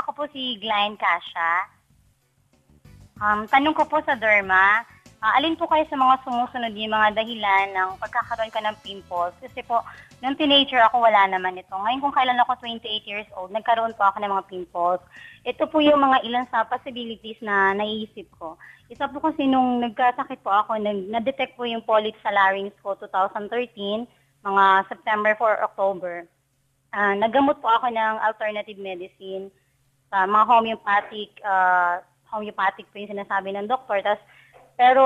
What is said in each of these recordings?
Ako po si Glenn Casha. Tanong ko po sa derma, alin po kayo sa mga sumusunod yung mga dahilan ng pagkakaroon ka ng pimples? Kasi po, nung teenager ako, wala naman ito. Ngayon kung kailan ako 28 years old, nagkaroon po ako ng mga pimples. Ito po yung mga ilan sa possibilities na naiisip ko. Isa po kasi nung nagkasakit po ako, na-detect po yung polyps sa larynx ko 2013, mga September 4, October. Naggamot po ako ng alternative medicine sa mga homeopathic po yung sinasabi ng doktor. Pero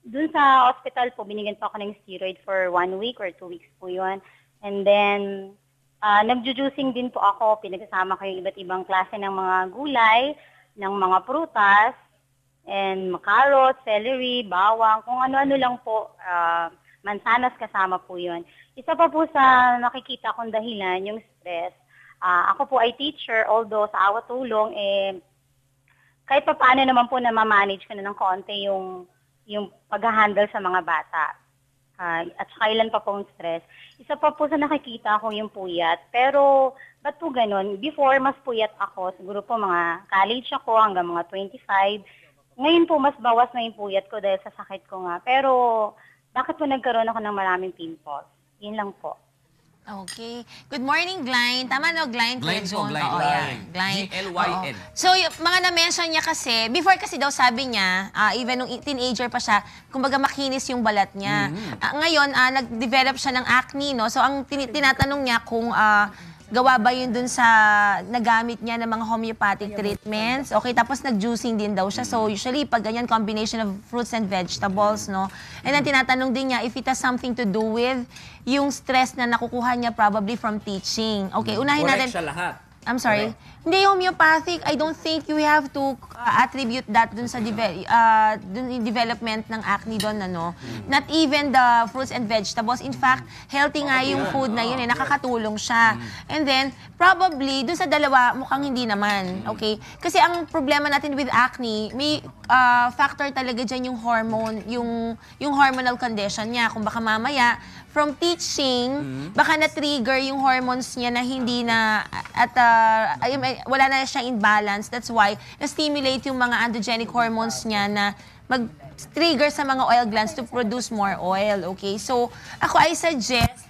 dun sa hospital po, binigyan po ako ng steroid for 1 week or 2 weeks po yun. And then, nagjujuicing din po ako. Pinagsasama ko yung iba't ibang klase ng mga gulay, ng mga prutas, and carrots, celery, bawang, kung ano-ano lang po, mansanas kasama po yun. Isa pa po sa nakikita kong dahilan, yung stress. Ako po ay teacher, although sa awa tulong, kahit pa paano naman po na ma-manage ko na ng konti yung pag-handle sa mga bata. At kailan pa pong stress. Isa pa po sa nakikita ko yung puyat. Pero, ba't po ganun? Before, mas puyat ako. Siguro po mga college ako hanggang mga 25. Ngayon po, mas bawas na yung puyat ko dahil sa sakit ko nga. Pero, bakit po nagkaroon ako ng maraming pimples? Yun lang po. Okay. Good morning, Glenn. Tama no, Glenn? Glenn po, Glenn. Oo, yan. Glenn. G-L-Y-N. So, mga na-mention niya kasi, before kasi daw sabi niya, even nung teenager pa siya, kumbaga makinis yung balat niya. Ngayon, nag-develop siya ng acne, no? So, ang tinatanong niya kung gawa ba yun dun sa nagamit niya ng mga homeopathic treatments. Okay, tapos nag-juicing din daw siya. So, usually, pag ganyan, combination of fruits and vegetables, no? And then, tinatanong din niya if it has something to do with yung stress na nakukuha niya probably from teaching. Okay, unahin natin. Correct siya lahat. I'm sorry? Correct. Hindi, homeopathic, I don't think you have to attribute that dun sa development ng acne doon, ano. Not even the fruits and vegetables. In fact, healthy nga yung food na yun, nakakatulong siya. And then, probably, dun sa dalawa, mukhang hindi naman. Okay? Kasi ang problema natin with acne, may factor talaga dyan yung hormone, yung hormonal condition niya. Kung baka mamaya, from teaching, baka na-trigger yung hormones niya na hindi na, wala na siyang imbalance. That's why, na-stimulate yung mga androgenic hormones niya na mag-trigger sa mga oil glands to produce more oil. Okay? So, ako, I suggest,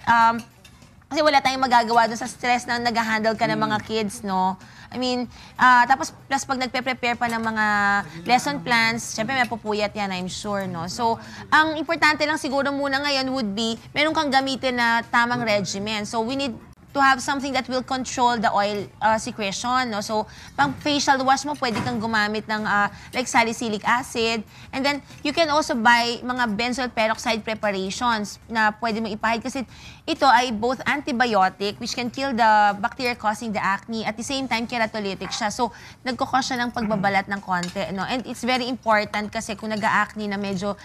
kasi wala tayong magagawa doon sa stress na nag-handle ka ng mga kids, no? I mean, tapos plus pag nagpe-prepare pa ng mga lesson plans, syempre may pupuyat yan, I'm sure, no? So, ang importante lang siguro muna ngayon would be, meron kang gamitin na tamang regimen. So, we need to have something that will control the oil secretion, no? So, pang facial wash mo, pwede kang gumamit ng like salicylic acid. And then, you can also buy mga benzoyl peroxide preparations na pwede mo ipahid kasi ito ay both antibiotic, which can kill the bacteria causing the acne. At the same time, keratolytic siya. So, nagkukos siya ng pagbabalat ng konti, no? And it's very important kasi kung nag-acne na medyo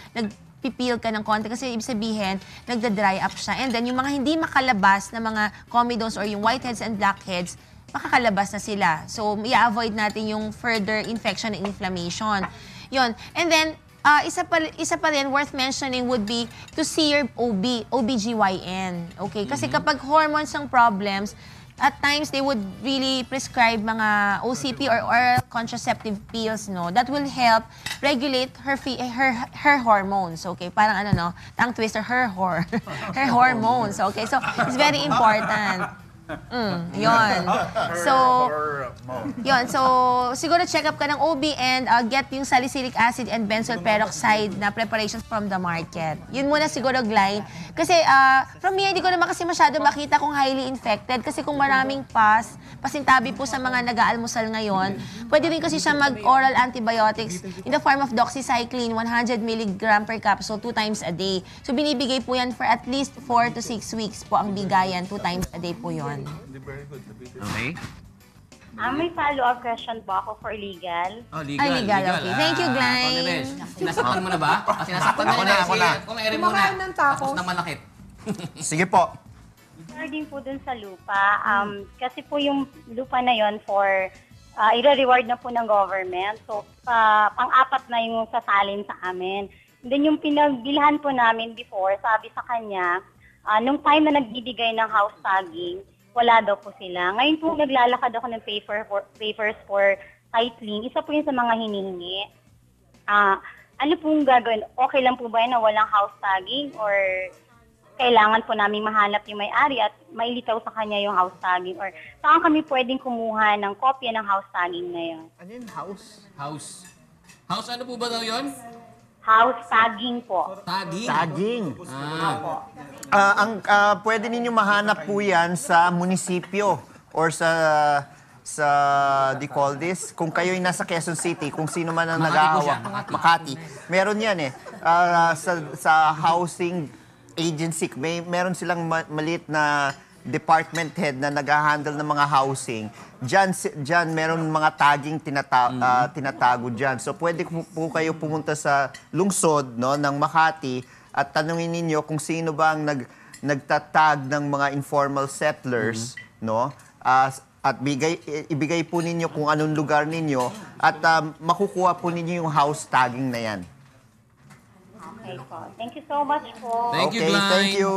pipil ka ng konti kasi ibig sabihin, nagda-dry up siya. And then, yung mga hindi makalabas na mga comedones or yung whiteheads and blackheads, makakalabas na sila. So, i-avoid natin yung further infection and inflammation. Yun. And then, isa pa rin worth mentioning would be to see your OBGYN. Okay? Kasi kapag hormones ang problems, at times, they would really prescribe mga OCP or oral contraceptive pills, no? That will help regulate her hormones, okay? Parang ano, no? Tongue twister, her hormones, okay? So, it's very important. Yun. So, siguro check up ka ng OB and get yung salicylic acid and benzoyl peroxide na preparations from the market. Yun muna siguro, Glenn. Kasi from here, hindi ko naman kasi masyado makita kung highly infected. Kasi kung maraming pasintabi po sa mga nag-aalmusal ngayon, pwede rin kasi siya mag-oral antibiotics in the form of doxycycline, 100 mg per capsule, 2 times a day. So, binibigay po yan for at least 4 to 6 weeks po ang bigayan, 2 times a day po yon. Okay. May follow-up question po ako for legal. Oh, legal. Legal. Okay. Thank you, Glenn. Sinasaktan mo na ba? Sinasaktan mo na. Ako na. Kung na-ere muna. Kumakain ng tacos. Tapos na malakit. Sige po. Regarding po dun sa lupa, kasi po yung lupa na yon for i-reward na po ng government. So, pang-apat na yung sasalin sa amin. And then yung pinagbilhan po namin before, sabi sa kanya, nung time na nagbibigay ng house tagging, wala daw po sila. Ngayon po, naglalakad ako ng papers for titling. Isa po yun sa mga hinihingi. Ano pong gagawin? Okay lang po ba yun na walang house tagging or kailangan po namin mahanap yung may-ari at mailitaw sa kanya yung house tagging? Or saan kami pwedeng kumuha ng kopya ng house tagging na yun? Ano yun, house? House ano po ba daw yun? House tagging po. Tagging. Tagging. Opo. Pwede ninyo mahanap po yan sa munisipyo or sa do you call this? Kung kayo'y nasa Quezon City, kung sino man ang Makati po nag-aawak, siya, Makati. Meron yan eh. Sa housing agency, meron silang maliit na department head na nag-handle ng mga housing. Diyan meron mga tagging tinatago diyan. So pwede po kayo pumunta sa lungsod no ng Makati at tanungin ninyo kung sino ba ang nagtatag ng mga informal settlers no. At ibigay po ninyo kung anong lugar ninyo at makukuha po ninyo yung house tagging na yan. Okay po. Thank you so much po. Thank you, Okay, Glenn. thank you.